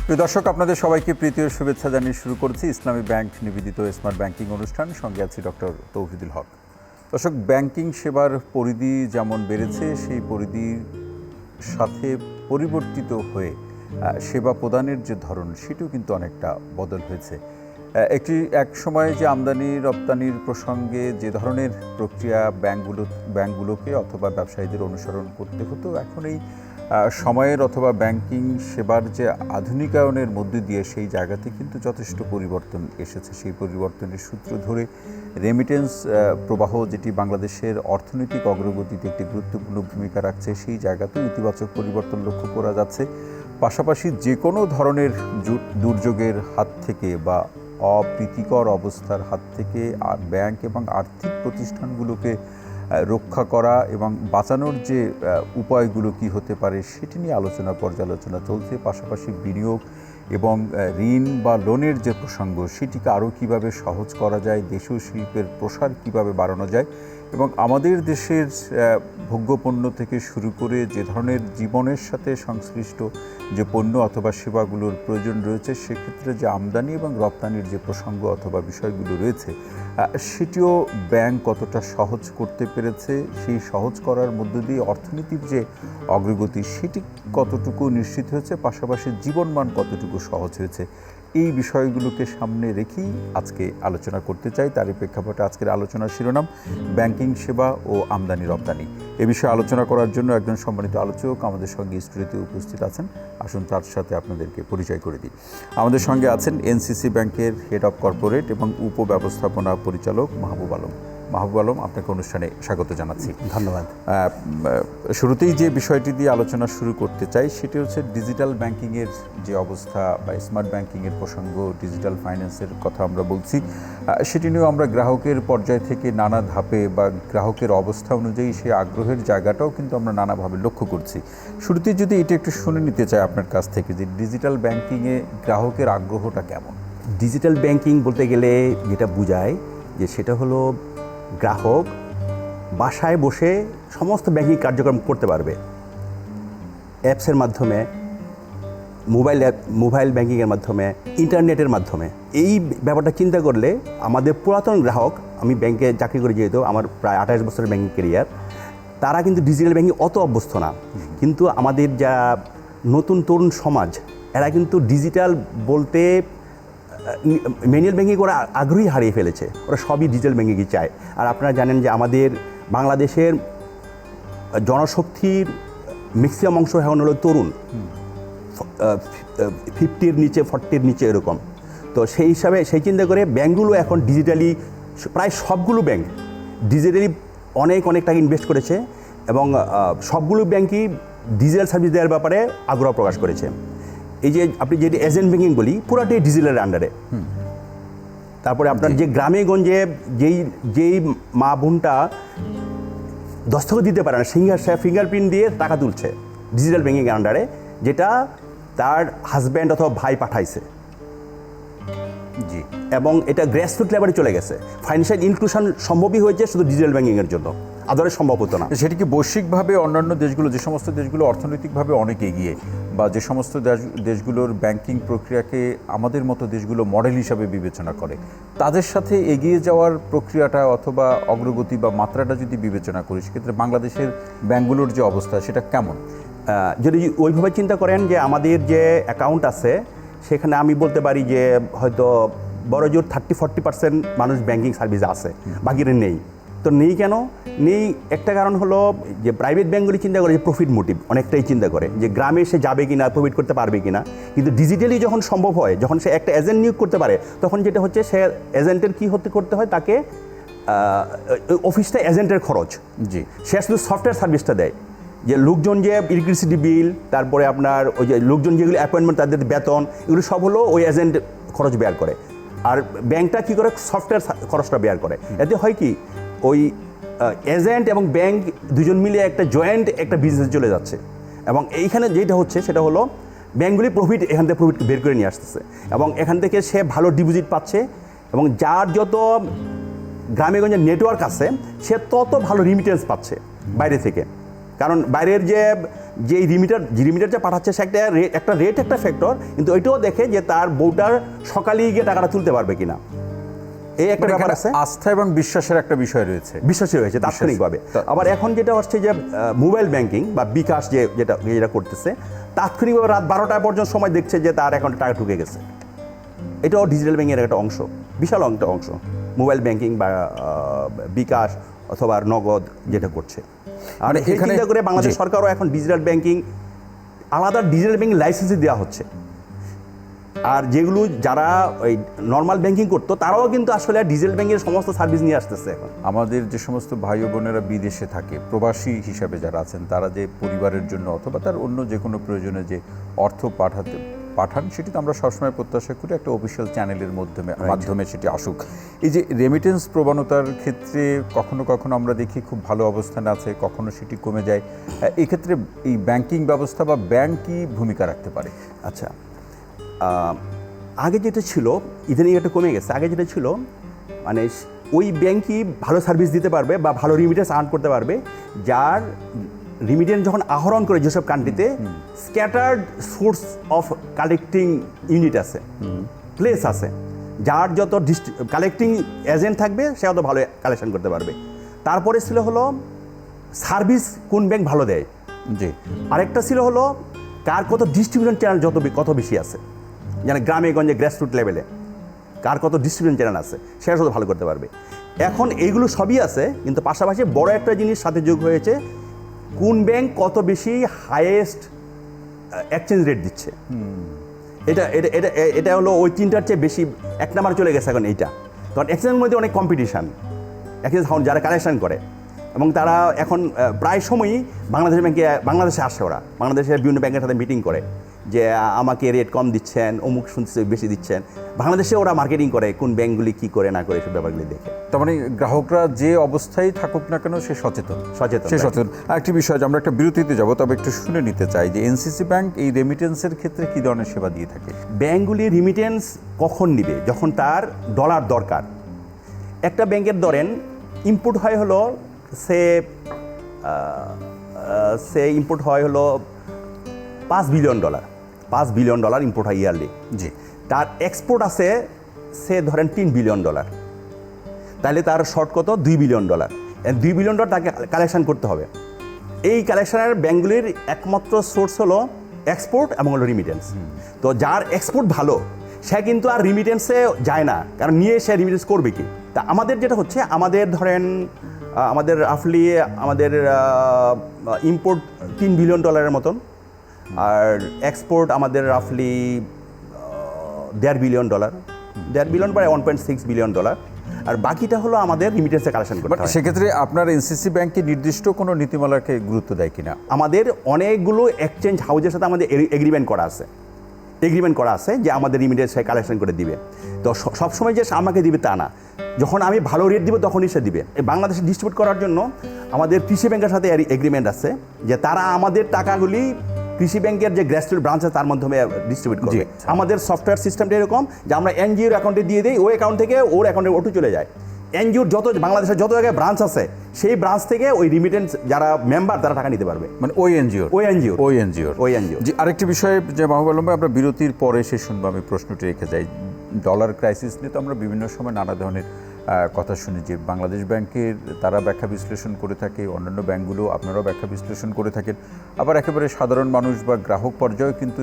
প্রিয় দর্শক, আপনাদের সবাইকে প্রীতি ও শুভেচ্ছা জানিয়ে শুরু করছি ইসলামী ব্যাংক নিবেদিত স্মার্ট ব্যাংকিং অনুষ্ঠান। সঙ্গে আছি ডক্টর তৌহিদুল হক। দর্শক, ব্যাংকিং সেবার পরিধি যেমন বেড়েছে, সেই পরিধির সাথে পরিবর্তিত হয়ে সেবা প্রদানের যে ধরন, সেটিও কিন্তু অনেকটা বদল হয়েছে। এক সময় যে আমদানি রপ্তানির প্রসঙ্গে যে ধরনের প্রক্রিয়া ব্যাংকগুলোকে অথবা ব্যবসায়ীদের অনুসরণ করতে হতো, এখন এই সময়ের অথবা ব্যাংকিং সেবার যে আধুনিকায়নের মধ্যে দিয়ে সেই জায়গাতে কিন্তু যথেষ্ট পরিবর্তন এসেছে। সেই পরিবর্তনের সূত্র ধরে রেমিটেন্স প্রবাহ, যেটি বাংলাদেশের অর্থনৈতিক অগ্রগতিতে একটি গুরুত্বপূর্ণ ভূমিকা রাখছে, সেই জায়গাতেও ইতিবাচক পরিবর্তন লক্ষ্য করা যাচ্ছে। পাশাপাশি যে কোনো ধরনের দুর্যোগের হাত থেকে বা অপ্রীতিকর অবস্থার হাত থেকে ব্যাংক এবং আর্থিক প্রতিষ্ঠানগুলোকে রক্ষা করা এবং বাঁচানোর যে উপায়গুলো কি হতে পারে, সেটি নিয়ে পর্যালোচনা চলছে। পাশাপাশি বিনিয়োগ এবং ঋণ বা লোনের যে প্রসঙ্গ, সেটিকে আরও কীভাবে সহজ করা যায়, দেশীয় শিল্পের প্রসার কীভাবে বাড়ানো যায় এবং আমাদের দেশের ভোগ্যপণ্য থেকে শুরু করে যে ধরনের জীবনের সাথে সংশ্লিষ্ট যে পণ্য অথবা সেবাগুলোর প্রয়োজন রয়েছে, সেক্ষেত্রে যে আমদানি এবং রপ্তানির যে প্রসঙ্গ অথবা বিষয়গুলো রয়েছে, সেটিও ব্যাংক কতটা সহজ করতে পেরেছে, সেই সহজ করার মধ্য দিয়ে অর্থনীতির যে অগ্রগতি, সেটি কতটুকু নিশ্চিত হয়েছে, পাশাপাশি জীবনমান কতটুকু সহজ হয়েছে, এই বিষয়গুলোকে সামনে রেখেই আজকে আলোচনা করতে চাই। তারই প্রেক্ষাপটে আজকের আলোচনার শিরোনাম ব্যাংকিং সেবা ও আমদানি রপ্তানি। এ বিষয়ে আলোচনা করার জন্য একজন সম্মানিত আলোচক আমাদের সঙ্গে স্টুডিওতে উপস্থিত আছেন। আসুন তার সাথে আপনাদেরকে পরিচয় করে দিই। আমাদের সঙ্গে আছেন এনসিসি ব্যাংকের হেড অফ কর্পোরেট এবং উপব্যবস্থাপনা পরিচালক মাহবুব আলম। মাহবুব আলম, আপনাকে অনুষ্ঠানে স্বাগত জানাচ্ছি। ধন্যবাদ। শুরুতেই যে বিষয়টি দিয়ে আলোচনা শুরু করতে চাই, সেটি হচ্ছে ডিজিটাল ব্যাংকিংয়ের যে অবস্থা বা স্মার্ট ব্যাংকিংয়ের প্রসঙ্গ, ডিজিটাল ফাইন্যান্সের কথা আমরা বলছি। সেটি নিয়েও আমরা গ্রাহকের পর্যায় থেকে নানা ধাপে বা গ্রাহকের অবস্থা অনুযায়ী সেই আগ্রহের জায়গাটাও কিন্তু আমরা নানাভাবে লক্ষ্য করছি। শুরুতেই যদি এটা একটু শুনে নিতে চাই আপনার কাছ থেকে, যে ডিজিটাল ব্যাংকিংয়ে গ্রাহকের আগ্রহটা কেমন? ডিজিটাল ব্যাংকিং বলতে গেলে যেটা বোঝায় যে সেটা হলো গ্রাহক বাসায় বসে সমস্ত ব্যাংকিং কার্যক্রম করতে পারবে অ্যাপসের মাধ্যমে, মোবাইল ব্যাংকিংয়ের মাধ্যমে, ইন্টারনেটের মাধ্যমে। এই ব্যাপারটা চিন্তা করলে আমাদের পুরাতন গ্রাহক, আমি ব্যাংকে চাকরি করে যেহেতু আমার প্রায় 28 বছরের ব্যাংকিং ক্যারিয়ার, তারা কিন্তু ডিজিটাল ব্যাংকিং অত অভ্যস্ত না। কিন্তু আমাদের যা নতুন তরুণ সমাজ, এরা কিন্তু ডিজিটাল বলতে ম্যানুয়াল ব্যাংকিং ওরা আগ্রহী হারিয়ে ফেলেছে। ওরা সবই ডিজিটাল ব্যাংকিংই চায়। আর আপনারা জানেন যে আমাদের বাংলাদেশের জনশক্তির ম্যাক্সিমাম অংশ এখন হলো তরুণ, 50-র নিচে, 40-র নিচে এরকম। তো সেই হিসাবে সেই চিন্তা করে ব্যাংকগুলো এখন ডিজিটালি, প্রায় সবগুলো ব্যাংক ডিজিটালি অনেক টাকা ইনভেস্ট করেছে এবং সবগুলো ব্যাংকই ডিজিটাল সার্ভিস দেওয়ার ব্যাপারে আগ্রহ প্রকাশ করেছে। এই যে আপনি যেটি এজেন্ট ব্যাংকিং বলি, পুরাটাই ডিজিটালের আন্ডারে। তারপরে আপনার যে গ্রামে গঞ্জে যেই মা বোনটা দস্তখত দিতে পারে না, ফিঙ্গারপ্রিন্ট দিয়ে টাকা তুলছে ডিজিটাল ব্যাংকিংয়ের আন্ডারে, যেটা তার হাজব্যান্ড অথবা ভাই পাঠাইছে। জি। এবং এটা গ্রাসরুট লেভেলে চলে গেছে। ফাইন্যান্সিয়াল ইনক্লুশন সম্ভবই হয়েছে শুধু ডিজিটাল ব্যাংকিংয়ের জন্য, আদরে সম্ভব হতো না। সেটি কি বৈশ্বিকভাবে অন্যান্য দেশগুলো, যে সমস্ত দেশগুলো অর্থনৈতিকভাবে অনেক এগিয়ে বা যে সমস্ত দেশগুলোর ব্যাংকিং প্রক্রিয়াকে আমাদের মতো দেশগুলো মডেল হিসাবে বিবেচনা করে, তাদের সাথে এগিয়ে যাওয়ার প্রক্রিয়াটা অথবা অগ্রগতি বা মাত্রাটা যদি বিবেচনা করি, সেক্ষেত্রে বাংলাদেশের ব্যাংকগুলোর যে অবস্থা, সেটা কেমন? যদি ওইভাবে চিন্তা করেন যে আমাদের যে অ্যাকাউন্ট আছে, সেখানে আমি বলতে পারি যে হয়তো বড় জোর 30-40% মানুষ ব্যাংকিং সার্ভিস আছে, বাকিরা নেই। তো নেই কেন নেই? একটা কারণ হলো যে প্রাইভেট ব্যাংকগুলি চিন্তা করে যে প্রফিট মোটিভ, অনেকটাই চিন্তা করে যে গ্রামে সে যাবে কিনা, প্রফিট করতে পারবে কিনা। কিন্তু ডিজিটালি যখন সম্ভব হয়, যখন সে একটা এজেন্ট নিয়োগ করতে পারে, তখন যেটা হচ্ছে সে এজেন্টের কী করতে হয়, তাকে অফিসটা এজেন্টের খরচ, জি, সে শুধু সফটওয়্যার সার্ভিসটা দেয়। যে লোকজন যে ইলেকট্রিসিটি বিল, তারপরে আপনার ওই যে লোকজন যেগুলো অ্যাপয়েন্টমেন্ট, তাদের বেতন, এগুলো সব হলো ওই এজেন্ট খরচ বেয়ার করে। আর ব্যাংকটা কী করে, সফটওয়্যার খরচটা বেয়ার করে। এতে হয় কি, ওই এজেন্ট এবং ব্যাংক দুজন মিলে একটা জয়েন্ট একটা বিজনেস চলে যাচ্ছে। এবং এইখানে যেটা হচ্ছে সেটা হলো ব্যাংকগুলি প্রফিট, এখান থেকে প্রফিট বের করে নিয়ে আসতেছে এবং এখান থেকে সে ভালো ডিপোজিট পাচ্ছে এবং যার যত গ্রামে গঞ্জে নেটওয়ার্ক আছে, সে তত ভালো রিমিটেন্স পাচ্ছে বাইরে থেকে। কারণ বাইরের যে যে এই রিমিটার যে পাঠাচ্ছে সে একটা রেট একটা ফ্যাক্টর, কিন্তু ওইটাও দেখে যে তার বউটার সকালেই গিয়ে টাকাটা তুলতে পারবে কিনা, এই একটা ব্যাপার আছে। আস্থা এবং বিশ্বাসের একটা বিষয় রয়েছে, বিশ্বাসী হয়েছে তাৎক্ষণিকভাবে। আবার এখন যেটা হচ্ছে যে মোবাইল ব্যাংকিং বা বিকাশ যেটা করতেছে, তাৎক্ষণিকভাবে রাত 12টা পর্যন্ত সময় দেখছে যে তার অ্যাকাউন্টে টাকা ঢুকে গেছে। এটাও ডিজিটাল ব্যাংকিংয়ের একটা অংশ, বিশাল একটা অংশ, মোবাইল ব্যাংকিং বা বিকাশ অথবা নগদ যেটা করছে। আর এখানে চিন্তা করে বাংলাদেশ সরকারও এখন ডিজিটাল ব্যাংকিং, আলাদা ডিজিটাল ব্যাংকিং লাইসেন্সই দেওয়া হচ্ছে। আর যেগুলো যারা ওই নর্মাল ব্যাংকিং করতো তারাও কিন্তু আসলে ডিজিটাল ব্যাংকের সমস্ত সার্ভিস নিয়ে আসতেছে এখন। আমাদের যে সমস্ত ভাই ও বোনেরা বিদেশে থাকে, প্রবাসী হিসাবে যারা আছেন, তারা যে পরিবারের জন্য অথবা তার অন্য যে কোনো প্রয়োজনে যে অর্থ পাঠান, সেটি তো আমরা সবসময় প্রত্যাশা করি একটা অফিসিয়াল চ্যানেলের মাধ্যমে সেটি আসুক। এই যে রেমিটেন্স প্রবণতার ক্ষেত্রে কখনো কখনো আমরা দেখি খুব ভালো অবস্থানে আছে, কখনো সেটি কমে যায়। এক্ষেত্রে এই ব্যাংকিং ব্যবস্থা বা ব্যাংক কি ভূমিকা রাখতে পারে? আচ্ছা, আগে যেটা ছিল, ইদানিং এটা কমে গেছে। আগে যেটা ছিল মানে ওই ব্যাংকই ভালো সার্ভিস দিতে পারবে বা ভালো রিমিটেন্স আর্ন করতে পারবে যার রিমিটেন্স যখন আহরণ করে যেসব কান্ট্রিতে scattered source of collecting unit আছে, প্লেস আছে, যার যত কালেক্টিং এজেন্ট থাকবে সে অত ভালো কালেকশন করতে পারবে। তারপরে ছিল হলো সার্ভিস কোন ব্যাংক ভালো দেয়, জি। আরেকটা ছিল হলো কার কত ডিস্ট্রিবিউশন চ্যানেল কত বেশি আছে, যেন গ্রামে গঞ্জে গ্রাসরুট লেভেলে কার কত ডিস্ট্রিবিউশন চ্যানেল আছে সেটা শুধু ভালো করতে পারবে। এখন এইগুলো সবই আছে, কিন্তু পাশাপাশি বড় একটা জিনিস সাথে যোগ হয়েছে, কোন ব্যাংক কত বেশি হাইয়েস্ট এক্সচেঞ্জ রেট দিচ্ছে। এটা এটা এটা এটা হলো ওই তিনটার চেয়ে বেশি এক নাম্বার চলে গেছে এখন এইটা। কারণ এক্সচেঞ্জের মধ্যে অনেক কম্পিটিশান, এক্সচেঞ্জ হাউস যারা কালেকশন করে, এবং তারা এখন প্রায় সময়ই বাংলাদেশে আসে, ওরা বাংলাদেশের বিভিন্ন ব্যাংকের সাথে মিটিং করে যে আমাকে রেট কম দিচ্ছেন, অমুক শুনছে বেশি দিচ্ছেন। বাংলাদেশে ওরা মার্কেটিং করে কোন ব্যাংকগুলি কী করে না করে সব ব্যাপারগুলি দেখে। তার মানে গ্রাহকরা যে অবস্থায় থাকুক না কেন সে সচেতন। আরেকটি বিষয়, আমরা একটা বিরতিতে যাব, তবে একটু শুনে নিতে চাই যে এনসিসি ব্যাংক এই রেমিটেন্সের ক্ষেত্রে কী ধরনের সেবা দিয়ে থাকে? ব্যাংকগুলি রিমিটেন্স কখন নিবে? যখন তার ডলার দরকার। একটা ব্যাংকের ধরেন ইম্পোর্ট হয় হলো সে ইম্পোর্ট হয় হলো $5 বিলিয়ন ইম্পোর্ট হয় ইয়ারলি। জি। তার এক্সপোর্ট আছে সে ধরেন $3 বিলিয়ন, তাহলে তার শর্ট কত? $2 বিলিয়ন। $2 বিলিয়ন তাকে কালেকশন করতে হবে। এই কালেকশনের ব্যাংকগুলির একমাত্র সোর্স হলো এক্সপোর্ট এবং হলো রিমিটেন্স। তো যার এক্সপোর্ট ভালো সে কিন্তু আর রিমিটেন্সে যায় না, কারণ নিয়ে সে রিমিটেন্স করবে কি। তা আমাদের যেটা হচ্ছে, আমাদের ধরেন আমাদের রাফলি আমাদের ইম্পোর্ট $3 বিলিয়ন মতন, আর এক্সপোর্ট আমাদের রাফলি $1.5 বিলিয়ন, $1.5 বিলিয়ন প্রায় $1.6 বিলিয়ন, আর বাকিটা হলো আমাদের রিমিটেন্সে কালেকশন করতে হয়। সেক্ষেত্রে আপনার এনসিসি ব্যাংক কি নির্দিষ্ট কোনো নীতিমালাকে গুরুত্ব দেয় কিনা? আমাদের অনেকগুলো এক্সচেঞ্জ হাউজের সাথে আমাদের এগ্রিমেন্ট করা আছে যে আমাদের রিমিটেন্স কালেকশন করে দিবে। তো সবসময় যে আমাকে দিবে তা না, যখন আমি ভালো রেট দিব তখনই সে দিবে। বাংলাদেশে ডিস্ট্রিবিউট করার জন্য আমাদের কৃষি ব্যাংকের সাথে এগ্রিমেন্ট আছে যে তারা আমাদের টাকাগুলি কৃষি ব্যাংকের যে গ্রাসরুট ব্রাঞ্চ আছে তার মাধ্যমে ডিস্ট্রিবিউট করবে। আমাদের সফটওয়্যার সিস্টেমটা এরকম যে আমরা এনজিওর অ্যাকাউন্টে দিয়ে দিই, ওই অ্যাকাউন্ট থেকে ওর অ্যাকাউন্টে ওটু চলে যায়। এনজিওর বাংলাদেশের যত জায়গায় ব্রাঞ্চ আছে সেই ব্রাঞ্চ থেকে ওই রিমিটেন্স যারা মেম্বার তারা টাকা নিতে পারবে। মানে ওই এনজিও। জি, আরেকটি বিষয় যে মাহবুব আলম ভাই, আমরা বিরতির পরে সে শুনবো, আমি প্রশ্নটি রেখে যাই। ডলার ক্রাইসিস নিয়ে তো আমরা বিভিন্ন সময় নানা ধরনের কথা শুনি যে বাংলাদেশ ব্যাংকের তারা ব্যাখ্যা বিশ্লেষণ করে থাকে, অন্যান্য ব্যাংকগুলো আপনারাও ব্যাখ্যা বিশ্লেষণ করে থাকেন, আবার একেবারে সাধারণ মানুষ বা গ্রাহক পর্যায়েও কিন্তু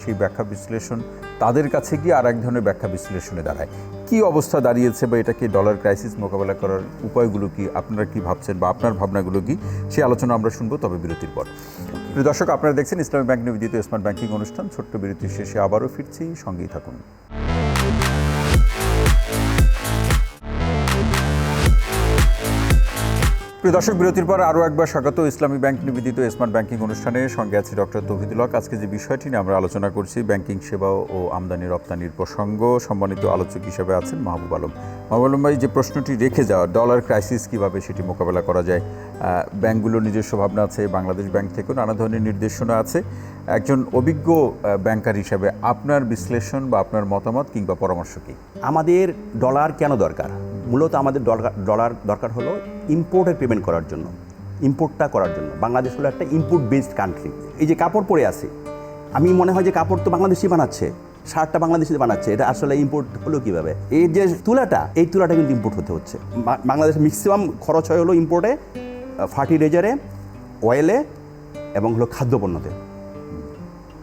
সেই ব্যাখ্যা বিশ্লেষণ তাদের কাছে গিয়ে আর এক ধরনের ব্যাখ্যা বিশ্লেষণে দাঁড়ায়। কি অবস্থা দাঁড়িয়েছে বা এটাকে ডলার ক্রাইসিস মোকাবেলা করার উপায়গুলো কি, আপনারা কি ভাবছেন বা আপনার ভাবনাগুলো কি, সেই আলোচনা আমরা শুনবো তবে বিরতির পর। প্রিয় দর্শক, আপনারা দেখছেন ইসলামী ব্যাংক নিবেদিত স্মার্ট ব্যাংকিং অনুষ্ঠান। ছোট্ট বিরতির শেষে আবারও ফিরছি, সঙ্গেই থাকুন। প্রিয় দর্শক, বিরতির পর আরও একবার স্বাগত ইসলামী ব্যাংক নিবেদিত স্মার্ট ব্যাংকিং অনুষ্ঠানে। সঙ্গে আছি ডক্টর তৌহিদুল হক। আজকে যে বিষয়টি নিয়ে আমরা আলোচনা করছি, ব্যাংকিং সেবা ও আমদানি রপ্তানির প্রসঙ্গ, সম্মানিত আলোচক হিসেবে আছেন মাহবুব আলম। মাহবুব আলম ভাই, যে প্রশ্নটি রেখে যাওয়া ডলার ক্রাইসিস কীভাবে সেটি মোকাবেলা করা যায়, ব্যাংকগুলোর নিজস্ব ভাবনা আছে, বাংলাদেশ ব্যাংক থেকেও নানা ধরনের নির্দেশনা আছে। একজন অভিজ্ঞ ব্যাংকার হিসেবে আপনার বিশ্লেষণ বা আপনার মতামত কিংবা পরামর্শ কী? আমাদের ডলার কেন দরকার? মূলত আমাদের ডলার দরকার হলো ইম্পোর্টের পেমেন্ট করার জন্য। ইম্পোর্টটা করার জন্য। বাংলাদেশ হলো একটা ইম্পোর্ট বেসড কান্ট্রি। এই যে কাপড় পরে আছে, আমি মনে হয় যে কাপড় তো বাংলাদেশি বানাচ্ছে, শার্টটা বাংলাদেশি বানাচ্ছে, এটা আসলে ইম্পোর্ট হলো কীভাবে? এই যে তুলাটা, এই তুলাটা কিন্তু ইম্পোর্ট হতে হচ্ছে। বাংলাদেশে ম্যাক্সিমাম খরচ হয় হলো ইম্পোর্টে, ফার্টিলাইজারে, অয়েলে এবং হলো খাদ্যপণ্যতে।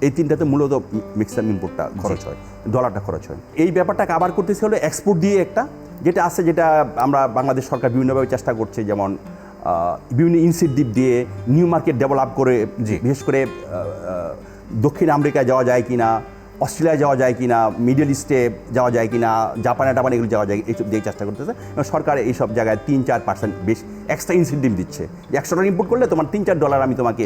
এই তিনটাতে মূলত ম্যাক্সিমাম ইম্পোর্টটা খরচ হয়, ডলারটা খরচ হয়। এই ব্যাপারটা কাভার করতেছে হলো এক্সপোর্ট দিয়ে একটা, যেটা আছে, যেটা আমরা বাংলাদেশ সরকার বিভিন্নভাবে চেষ্টা করছে, যেমন বিভিন্ন ইনসেন্টিভ দিয়ে নিউ মার্কেট ডেভেলপ করে, বিশেষ করে দক্ষিণ আমেরিকায় যাওয়া যায় কিনা, অস্ট্রেলিয়ায় যাওয়া যায় কিনা, মিডল ইস্টে যাওয়া যায় কিনা, জাপানে এগুলো যাওয়া যায়, এইসব দিয়ে চেষ্টা করতেছে। সরকার এইসব জায়গায় 3-4% বেশ এক্সট্রা ইনসেন্টিভ দিচ্ছে। $100 ইম্পোর্ট করলে তোমার $3-4 আমি তোমাকে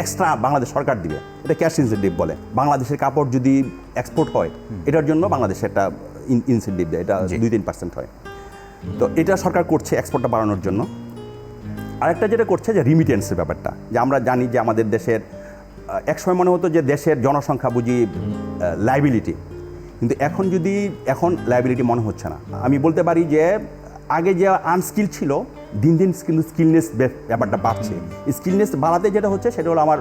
এক্সট্রা বাংলাদেশ সরকার দিবে, এটা ক্যাশ ইনসেন্টিভ বলে। বাংলাদেশের কাপড় যদি এক্সপোর্ট হয়, এটার জন্য বাংলাদেশে একটা ইনসেন্টিভ দেয়, এটা 2-3% হয়। তো এটা সরকার করছে এক্সপোর্টটা বাড়ানোর জন্য। আরেকটা যেটা করছে যে রিমিটেন্সের ব্যাপারটা, যে আমরা জানি যে আমাদের দেশের একসময় মনে হতো যে দেশের জনসংখ্যা বুঝি লাইবিলিটি, কিন্তু এখন লাইবিলিটি মনে হচ্ছে না। আমি বলতে পারি যে আগে যে আনস্কিল ছিল, দিন দিন স্কিলনেস ব্যাপারটা বাড়ছে। স্কিলনেস বাড়াতে যেটা হচ্ছে সেটা হলো আমার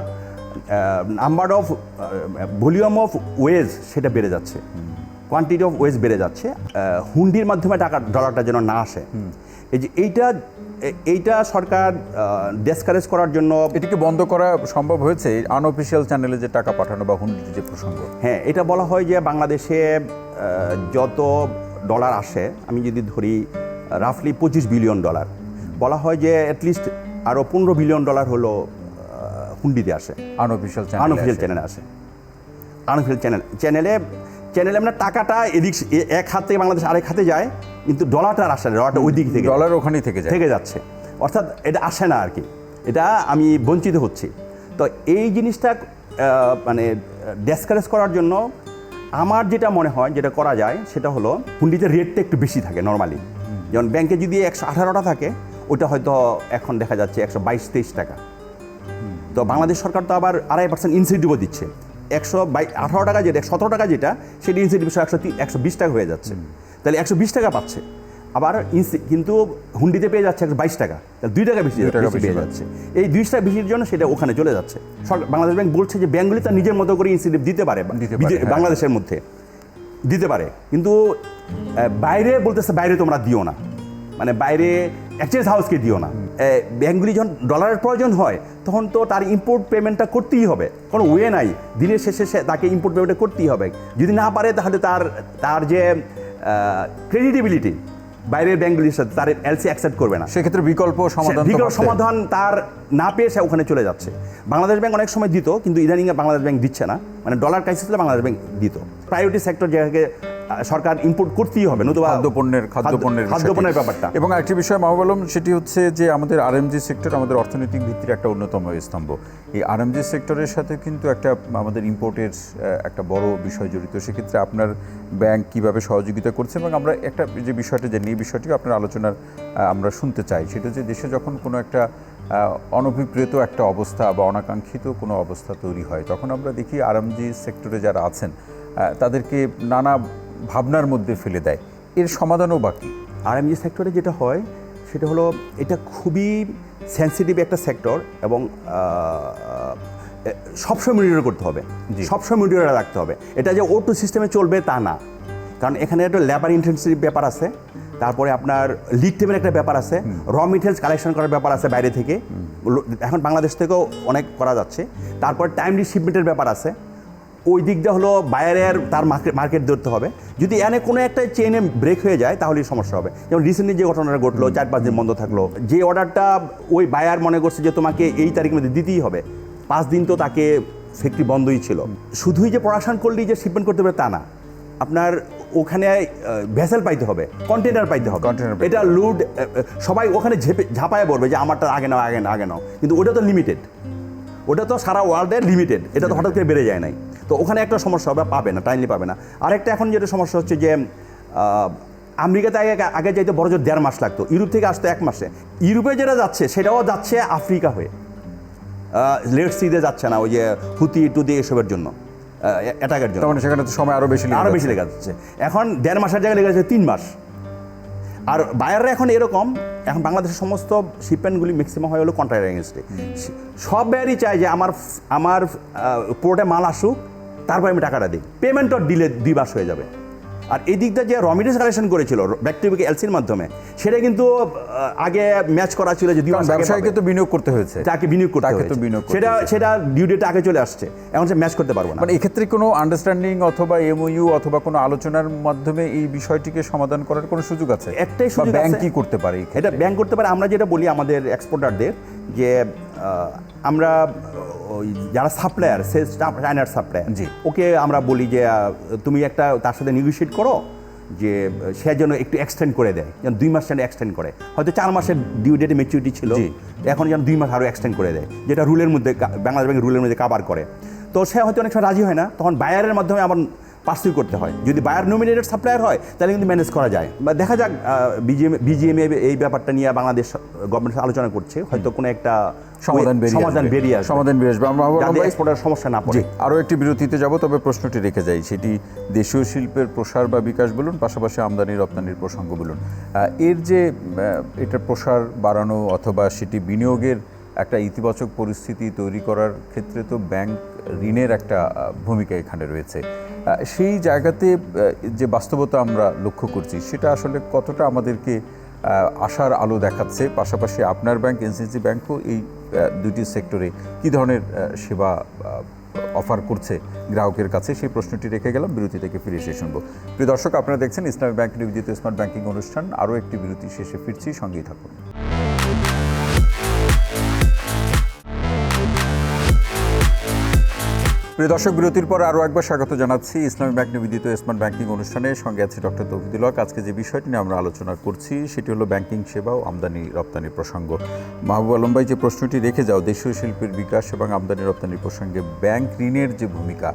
number of volume of wage সেটা বেড়ে যাচ্ছে, কোয়ান্টিটি অফ ওয়েজ বেড়ে যাচ্ছে। হুন্ডির মাধ্যমে ডলারটা যেন না আসে, এই যে এইটা সরকার ডিসকারেজ করার জন্য। এটিকে বন্ধ করা সম্ভব হয়েছে আনঅফিসিয়াল চ্যানেলে যে টাকা পাঠানো বা হুন্ডির যে প্রসঙ্গ? হ্যাঁ, এটা বলা হয় যে বাংলাদেশে যত ডলার আসে, আমি যদি ধরি রাফলি $25 বিলিয়ন, বলা হয় যে অ্যাটলিস্ট আরও $15 বিলিয়ন হলো হুন্ডিতে আসে, আনঅফিসিয়াল চ্যানেলে আসে। আনঅফিসিয়াল চ্যানেলে আমরা টাকাটা এদিক এক হাত থেকে বাংলাদেশ আরেক হাতে যায়, কিন্তু ডলারটা আসে না, ডলারটা ওই দিক থেকে, ডলার ওখানেই থেকে যাচ্ছে, অর্থাৎ এটা আসে না আর কি। এটা আমি বঞ্চিত হচ্ছি। তো এই জিনিসটা মানে ডিসকারেজ করার জন্য আমার যেটা মনে হয় যেটা করা যায় সেটা হলো হুন্ডিতে রেটটা একটু বেশি থাকে নর্মালি। যেমন ব্যাংকে যদি 118টা থাকে, ওটা হয়তো এখন দেখা যাচ্ছে 122-23 টাকা। তো বাংলাদেশ সরকার তো আবার 2.5% ইনসেন্টিভও দিচ্ছে। 118 টাকা যেটা, 17 টাকা যেটা, সেটা ইনসেন্টিভ 120 টাকা হয়ে যাচ্ছে। তাহলে 120 টাকা পাচ্ছে। আবার কিন্তু হুন্ডিতে পেয়ে যাচ্ছে 122 টাকা, তাহলে 2 টাকা বেশি পেয়ে যাচ্ছে। এই 2 টাকা বেশির জন্য সেটা ওখানে চলে যাচ্ছে। বাংলাদেশ ব্যাংক বলছে যে ব্যাংকগুলি তার নিজের মতো করে ইনসেন্টিভ দিতে পারে বাংলাদেশের মধ্যে দিতে পারে, কিন্তু বাইরে বলতেছে বাইরে তোমরা দিও না, মানে বাইরে এক্সচেঞ্জ হাউসকে দিও না। ব্যাংকগুলি যখন ডলারের প্রয়োজন হয় তখন তো তার ইম্পোর্ট পেমেন্টটা করতেই হবে, কোনো ওয়ে নাই, দিনের শেষে তাকে ইম্পোর্ট পেমেন্টটা করতেই হবে। যদি না পারে তাহলে তার যে ক্রেডিটেবিলিটি বাইরের ব্যাংকগুলির সাথে, তার এলসি অ্যাকসেপ্ট করবে না। সেক্ষেত্রে বিকল্প সমাধান তার না পেয়ে সে ওখানে চলে যাচ্ছে। বাংলাদেশ ব্যাংক অনেক সময় দিত, কিন্তু ইদানিং বাংলাদেশ ব্যাংক দিচ্ছে না। মানে ডলার ক্রাইসিস হলে বাংলাদেশ ব্যাংক দিত। প্রায়োরিটি সেক্টর যেটাকে সরকার ইম্পোর্ট করতেই হবে, নতুবা খাদ্যপণ্যের ব্যাপারটা। এবং আরেকটি বিষয় মাহবুব আলম, সেটি হচ্ছে যে আমাদের আরএমজি সেক্টর আমাদের অর্থনৈতিক ভিত্তির একটা অন্যতম স্তম্ভ। এই আরএমজি সেক্টরের সাথে কিন্তু একটা আমাদের ইম্পোর্টের একটা বড় বিষয় জড়িত। সেক্ষেত্রে আপনার ব্যাংক কিভাবে সহযোগিতা করছে, এবং আমরা একটা যে বিষয়টা জানি, এই বিষয়টিও আপনার আলোচনার আমরা শুনতে চাই। সেটা যে দেশে যখন কোনো একটা অনভিপ্রেত একটা অবস্থা বা অনাকাঙ্ক্ষিত কোনো অবস্থা তৈরি হয়, তখন আমরা দেখি আরএমজি সেক্টরে যারা আছেন তাদেরকে নানা ভাবনার মধ্যে ফেলে দেয়। এর সমাধানও বাকি। আরএমজি সেক্টরে যেটা হয় সেটা হলো, এটা খুবই সেন্সিটিভ একটা সেক্টর, এবং সবসময় মনিটর করতে হবে, সবসময় মনিটরে রাখতে হবে। এটা যে O2 সিস্টেমে চলবে তা না, কারণ এখানে একটা লেবার ইন্টেন্সিভ ব্যাপার আছে, তারপরে আপনার লিড টেবিল একটা ব্যাপার আছে, র মেটেরিয়ালস কালেকশন করার ব্যাপার আছে বাইরে থেকে, এখন বাংলাদেশ থেকেও অনেক করা যাচ্ছে। তারপর টাইমলি শিপমেন্টের ব্যাপার আছে। ওই দিকটা হলো বায়ারের তার মার্কেট ধরতে হবে। যদি এনে কোনো একটা চেইনে ব্রেক হয়ে যায় তাহলেই সমস্যা হবে। যেমন রিসেন্টলি যে ঘটনাটা ঘটলো, 4-5 দিন বন্ধ থাকলো, যে অর্ডারটা ওই বায়ার মনে করছে যে তোমাকে এই তারিখের মধ্যে দিতেই হবে, 5 দিন তো তাকে ফ্যাক্টরি বন্ধই ছিল। শুধুই যে প্রোডাকশন করলেই যে শিপমেন্ট করতে পারে তা না, আপনার ওখানে ভেসেল পাইতে হবে, কন্টেনার পাইতে হবে। এটা লোড সবাই ওখানে ঝাঁপায় পড়বে যে আমারটা আগে নাও, কিন্তু ওটা তো লিমিটেড, ওটা তো সারা ওয়ার্ল্ডের লিমিটেড, এটা তো হঠাৎ করে বেড়ে যায় নাই। তো ওখানে একটা সমস্যা হবে, পাবে না, টাইমলি পাবে না। আরেকটা এখন যেটা সমস্যা হচ্ছে যে আমেরিকাতে আগে যাইতে বড় জোর 1.5 মাস লাগতো, ইউরোপ থেকে আসতো 1 মাসে। ইউরোপে যেটা যাচ্ছে সেটাও যাচ্ছে আফ্রিকা হয়ে, লেট সিতে যাচ্ছে না, ওই যে হুতি টুতি এসবের জন্য, অ্যাটাকের জন্য। সেখানে তো সময় আরও বেশি লেগে যাচ্ছে। এখন 1.5 মাসের জায়গায় লেগে যাচ্ছে 3 মাস। আর বায়াররা এখন এরকম, এখন বাংলাদেশের সমস্ত শিপমেন্টগুলি ম্যাক্সিমাম হয় হলো কন্ট্রাক্টর এগেনস্টে। সব বায়ারই চায় যে আমার পোর্টে মাল আসুক, তারপর আমি টাকাটা দিই। পেমেন্টও ডিলে 2 মাস হয়ে যাবে। আর এই দিকটা যে র মেটেরিয়ালস কালেকশন করেছিল ব্যাক টু ব্যাক এলসির মাধ্যমে, সেটা কিন্তু আগে ম্যাচ করা ছিল যে 2 মাস ব্যবসায়ীকে তো বিনিয়োগ করতে হয়েছে, তাকে বিনিয়োগ করতে হয়েছে, সেটা ডিউ ডেট আগে চলে আসছে, এখন সে ম্যাচ করতে পারবো না। মানে এক্ষেত্রে কোনো আন্ডারস্ট্যান্ডিং অথবা এমওইউ অথবা কোনো আলোচনার মাধ্যমে এই বিষয়টিকে সমাধান করার কোনো সুযোগ আছে? একটাই সুযোগ আছে। ব্যাংক কি করতে পারে? এটা ব্যাংক করতে পারে। আমরা যেটা বলি আমাদের এক্সপোর্টারদের যে আমরা ওই যারা সাপ্লায়ার, সে চায়নার সাপ্লায়ার, জি, ওকে আমরা বলি যে তুমি একটা তার সাথে নেগোশিয়েট করো যে সে যেন একটু এক্সটেন্ড করে দেয়, যেন 2 মাস যেন এক্সটেন্ড করে। হয়তো 4 মাসের ডিউ ডেটে ম্যাচুরিটি ছিল, এখন যেন 2 মাস আরও এক্সটেন্ড করে দেয়, যেটা রুলের মধ্যে, বাংলাদেশ ব্যাংকের রুলের মধ্যে কাভার করে। তো সে হয়তো অনেক সময় রাজি হয় না, তখন বায়ারের মাধ্যমে আবার পার্সিউ করতে হয়। যদি বায়ার নমিনেটেড সাপ্লায়ার হয় তাহলে কিন্তু ম্যানেজ করা যায়। বা দেখা যাক, বিজিএমএ এই ব্যাপারটা নিয়ে বাংলাদেশ গভর্নমেন্ট আলোচনা করছে, হয়তো কোনো একটা সমাধান বেরিয়ে আসবে, আমরা এক্সপোর্টার সমস্যা না পড়ে। আরও একটি বিরতিতে যাব, তবে প্রশ্নটি রেখে যাই, সেটি দেশীয় শিল্পের প্রসার বা বিকাশ বলুন, পাশাপাশি আমদানি রপ্তানির প্রসঙ্গ বলুন। এর যে এটা প্রসার বাড়ানো অথবা সেটি বিনিয়োগের একটা ইতিবাচক পরিস্থিতি তৈরি করার ক্ষেত্রে তো ব্যাংক ঋণের একটা ভূমিকা এখানে রয়েছে। সেই জায়গাতে যে বাস্তবতা আমরা লক্ষ্য করছি, সেটা আসলে কতটা আমাদেরকে আশার আলো দেখাচ্ছে? পাশাপাশি আপনার ব্যাংক, এনসিসি ব্যাংকও এই দুটি সেক্টরে কী ধরনের সেবা অফার করছে গ্রাহকের কাছে, সেই প্রশ্নটি রেখে গেলাম। বিরতি থেকে ফিরে এসে শুনবো। প্রিয় দর্শক, আপনারা দেখছেন ইসলামী ব্যাংক নিবেদিত স্মার্ট ব্যাংকিং অনুষ্ঠান। আরও একটি বিরতি শেষে ফিরছি, সঙ্গেই থাকুন। প্রিয় দর্শক, বিরতির পর আরও একবার স্বাগত জানাচ্ছি ইসলামী ব্যাংক নিবেদিত স্মার্ট ব্যাংকিং অনুষ্ঠানে। সঙ্গে আছি ডক্টর তৌহিদুল হক। আজকে যে বিষয়টি নিয়ে আমরা আলোচনা করছি সেটি হলো ব্যাংকিং সেবা ও আমদানি রপ্তানির প্রসঙ্গ। মাহবুব আলম ভাই, যে প্রশ্নটি রেখে যাও, দেশীয় শিল্পের বিকাশ এবং আমদানি রপ্তানির প্রসঙ্গে ব্যাংক ঋণের যে ভূমিকা,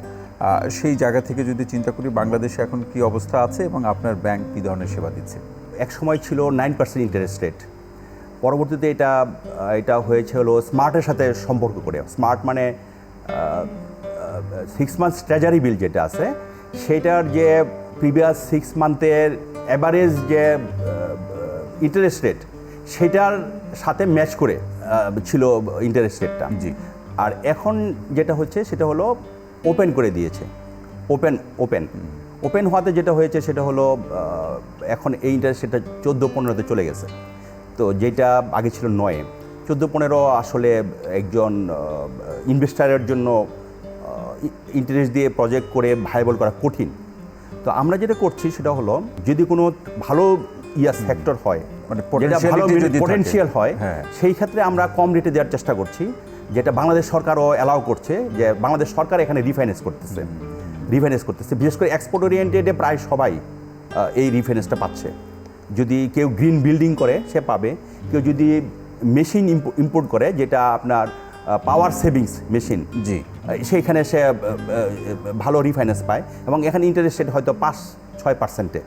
সেই জায়গা থেকে যদি চিন্তা করি, বাংলাদেশে এখন কি অবস্থা আছে এবং আপনার ব্যাংক কী ধরনের সেবা দিচ্ছে? এক সময় ছিল 9% ইন্টারেস্ট রেট, পরবর্তীতে এটা হয়েছে হলো স্মার্টের সাথে সম্পর্ক করে। স্মার্ট মানে 6 মান্থস ট্রেজারি বিল যেটা আছে, সেটার যে প্রিভিয়াস 6 মান্থের অ্যাভারেজ যে ইন্টারেস্ট রেট, সেটার সাথে ম্যাচ করে ছিল ইন্টারেস্ট রেটটা। জি। আর এখন যেটা হচ্ছে সেটা হলো ওপেন করে দিয়েছে। ওপেন হওয়াতে যেটা হয়েছে সেটা হলো এখন এই ইন্টারেস্ট রেটটা 14-15-তে চলে গেছে। তো যেটা আগে ছিল 9, 14-15 আসলে একজন ইনভেস্টারের জন্য ইন্টারেস্ট দিয়ে প্রজেক্ট করে ভাইবল করা কঠিন। তো আমরা যেটা করছি সেটা হলো, যদি কোনো ভালো সেক্টর হয়, মানে যেটা ভালো পটেনশিয়াল হয়, সেই ক্ষেত্রে আমরা কম রেটে দেওয়ার চেষ্টা করছি, যেটা বাংলাদেশ সরকারও অ্যালাউ করছে। যে বাংলাদেশ সরকার এখানে রিফাইন্যান্স করতেছে, বিশেষ করে এক্সপোর্ট ওরিয়েন্টেডে প্রায় সবাই এই রিফাইন্যান্সটা পাচ্ছে। যদি কেউ গ্রিন বিল্ডিং করে সে পাবে, কেউ যদি মেশিন ইম্পোর্ট করে, যেটা আপনার পাওয়ার সেভিংস মেশিন, জি, সেইখানে সে ভালো রিফাইন্যান্স পায়। এবং এখানে ইন্টারেস্ট রেট হয়তো 5-6%।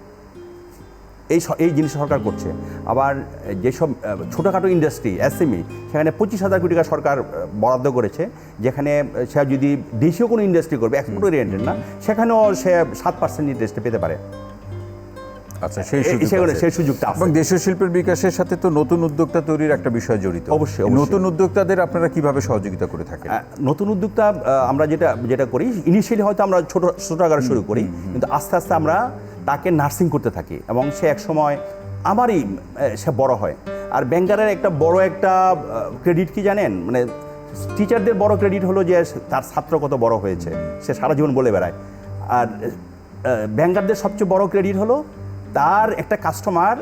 এই জিনিস সরকার করছে। আবার যেসব ছোটোখাটো ইন্ডাস্ট্রি, এসএমই, সেখানে 25,000 কোটি টাকা সরকার বরাদ্দ করেছে, যেখানে সে যদি দেশীয় কোনো ইন্ডাস্ট্রি করবে, এক্সপোর্ট ওরিয়েন্টেড না, সেখানেও সে 7% ইন্টারেস্ট পেতে পারে। আচ্ছা, সেই সুযোগটা। এবং দেশীয় শিল্পের বিকাশের সাথে তো নতুন উদ্যোক্তা তৈরির একটা বিষয় জড়িত। অবশ্যই। নতুন উদ্যোক্তাদের আপনারা কিভাবে সহযোগিতা করে থাকেন? নতুন উদ্যোক্তা আমরা যেটা করি, ইনিশিয়ালি হয়তো আমরা ছোট আকারে শুরু করি, কিন্তু আস্তে আস্তে আমরা তাকে নার্সিং করতে থাকি এবং সে এক সময় আমারই সে বড় হয়। আর ব্যাংকারের একটা বড় একটা ক্রেডিট কি জানেন, মানে টিচারদের বড় ক্রেডিট হলো যে তার ছাত্র কত বড় হয়েছে, সে সারা জীবন বলে বেড়ায়। আর ব্যাংকারদের সবচেয়ে বড় ক্রেডিট হলো তার একটা কাস্টমার,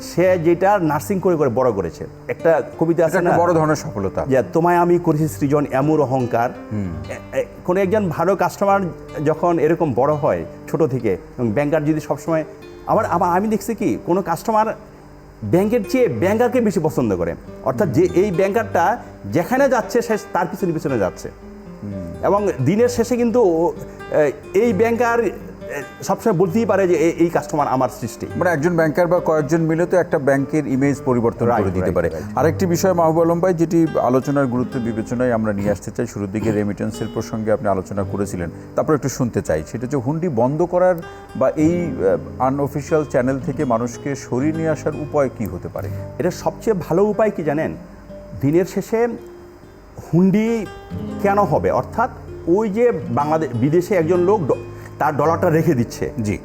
সে যেটা নার্সিং করে বড় করেছে। একটা কবিতা আছে না, বড় ধরনের সফলতা, যে তোমায় আমি করেছি সৃজন এমন অহংকার। কোনো একজন ভালো কাস্টমার যখন এরকম বড় হয় ছোট থেকে, এবং ব্যাংকার যদি সবসময়, আবার আমি দেখছি কি, কোনো কাস্টমার ব্যাংকের চেয়ে ব্যাংকারকে বেশি পছন্দ করে। অর্থাৎ যে এই ব্যাংকারটা যেখানে যাচ্ছে সে তার পিছনে যাচ্ছে, এবং দিনের শেষে কিন্তু এই ব্যাংকার সবসময় বলতেই পারে যে এই কাস্টমার আমার সৃষ্টি। মানে একজন ব্যাংকার বা কয়েকজন মিলে তো একটা ব্যাংকের ইমেজ পরিবর্তন করে দিতে পারে। আরেকটি বিষয় মাহবুব আলম ভাই, যেটি আলোচনার গুরুত্ব বিবেচনায় আমরা নিয়ে আসতে চাই, শুরুর দিকে রেমিটেন্সের প্রসঙ্গে আপনি আলোচনা করেছিলেন, তারপর একটু শুনতে চাই, সেটা হচ্ছে হুন্ডি বন্ধ করার বা এই আনঅফিশিয়াল চ্যানেল থেকে মানুষকে সরিয়ে নিয়ে আসার উপায় কি হতে পারে? এটা সবচেয়ে ভালো উপায় কি জানেন? দিনের শেষে হুন্ডি কেন হবে, অর্থাৎ ওই যে বাংলাদেশ বিদেশে একজন লোক তার ডলারটা রেখে দিচ্ছে, জি,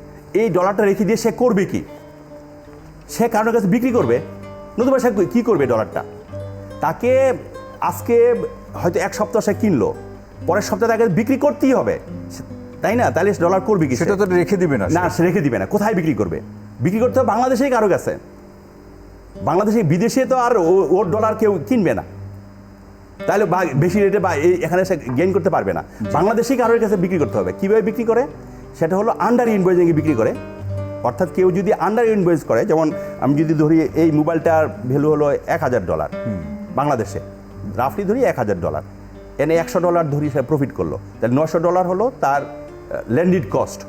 এই ডলারটা রেখে দিয়ে সে করবে কি? সে কারোর কাছে বিক্রি করবে, নতুবা সে কী করবে ডলারটা? তাকে আজকে হয়তো এক সপ্তাহ সে কিনলো, পরের সপ্তাহে তাকে বিক্রি করতেই হবে, তাই না? তাহলে ডলার করবে কি? সেটা তো রেখে দিবে না। না, সে রেখে দিবে না। কোথায় বিক্রি করবে? বিক্রি করতে হবে বাংলাদেশেই কারো কাছে। বাংলাদেশে, বিদেশে তো আর ওর ডলার কেউ কিনবে না, তাহলে বেশি রেটে বা এখানে সে গেইন করতে পারবে না। বাংলাদেশেই কারোর কাছে বিক্রি করতে হবে। কীভাবে বিক্রি করে? সেটা হলো আন্ডার ইনভয়েসিংয়ে বিক্রি করে। অর্থাৎ কেউ যদি আন্ডার ইনভয়েস করে, যেমন আমি যদি ধরি এই মোবাইলটার ভ্যালু হলো $1000 বাংলাদেশে, রাফলি ধরি $1000, এনে $100 ধরি সে প্রফিট করলো, তাহলে $900 হলো তার ল্যান্ডেড কস্ট।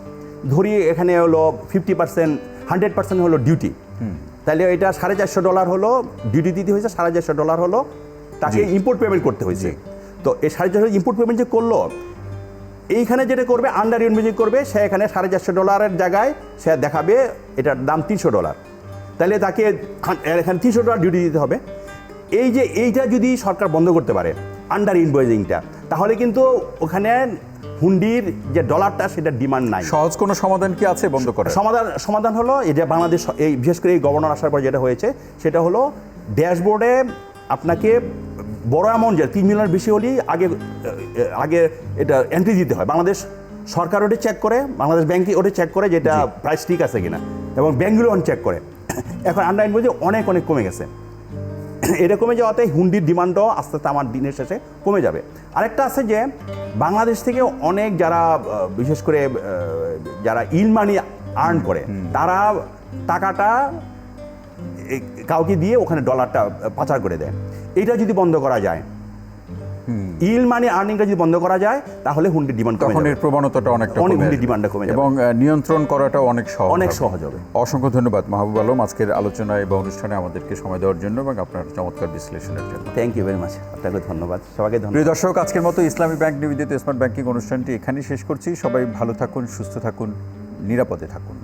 ধরি এখানে হলো 50%, 100% হলো ডিউটি, তাহলে এটা $450 হলো, ডিউটি দিতে হয়েছে $450 হলো, তাকে ইম্পোর্ট পেমেন্ট করতে হয়েছে। তো এই $450 ইম্পোর্ট পেমেন্ট যে করলো, এইখানে যেটা করবে আন্ডার ইনভয়েসিং করবে, সে এখানে $450 জায়গায় সে দেখাবে এটার দাম $300, তাহলে তাকে এখানে $300 ডিউটি দিতে হবে। এই যে এইটা যদি সরকার বন্ধ করতে পারে আন্ডার ইনভয়েসিংটা, তাহলে কিন্তু ওখানে হুন্ডির যে ডলারটা সেটা ডিমান্ড নাই। সহজ কোনো সমাধান কি আছে বন্ধ করার? সমাধান হলো এই যে বাংলাদেশ, এই বিশেষ করে এই গভর্নর আসার পর যেটা হয়েছে সেটা হলো ড্যাশবোর্ডে আপনাকে বড় অ্যামাউন্ট, যে 3 মিলিয়নের বেশি হলেই আগে এটা এন্ট্রি দিতে হয়। বাংলাদেশ সরকার ওটা চেক করে, বাংলাদেশ ব্যাংকে ওটা চেক করে যেটা প্রাইস ঠিক আছে কিনা, এবং ব্যাংকগুলো চেক করে। এখন আন্ডার ইনভয়েসিং অনেক কমে গেছে। এটা কমে যাওয়াতে হুন্ডির ডিমান্ডও আস্তে আস্তে আমার দিনের শেষে কমে যাবে। আরেকটা আছে যে বাংলাদেশ থেকে অনেক যারা বিশেষ করে যারা ইল মানি আর্ন করে, তারা টাকাটা কাউকে দিয়ে ওখানে ডলারটা পাচার করে দেয়। এটা যদি বন্ধ করা যায়, ইল মানি আর্নিংটা যদি বন্ধ করা যায়, তাহলে হুন্ডির ডিমান্ড কমে যাবে। তখন এর প্রবণতাটা অনেকটা অনেক কমে হুন্ডির আসবে ডিমান্ডটা কমে যাবে এবং নিয়ন্ত্রণ করাটাও অনেক সহজ হবে। অসংখ্য ধন্যবাদ মাহবুব আলম আজকের আলোচনায় বা অনুষ্ঠানে আমাদেরকে সময় দেওয়ার জন্য এবং আপনার চমৎকার বিশ্লেষণের জন্য। থ্যাংক ইউ ভেরি মাচ, আপনাকে ধন্যবাদ, সবাইকে ধন্যবাদ। প্রিয় দর্শক, আজকের মতো ইসলামী ব্যাংক নিবেদিত স্মার্ট ব্যাংকিং অনুষ্ঠানটি এখানেই শেষ করছি। সবাই ভালো থাকুন, সুস্থ থাকুন, নিরাপদে থাকুন।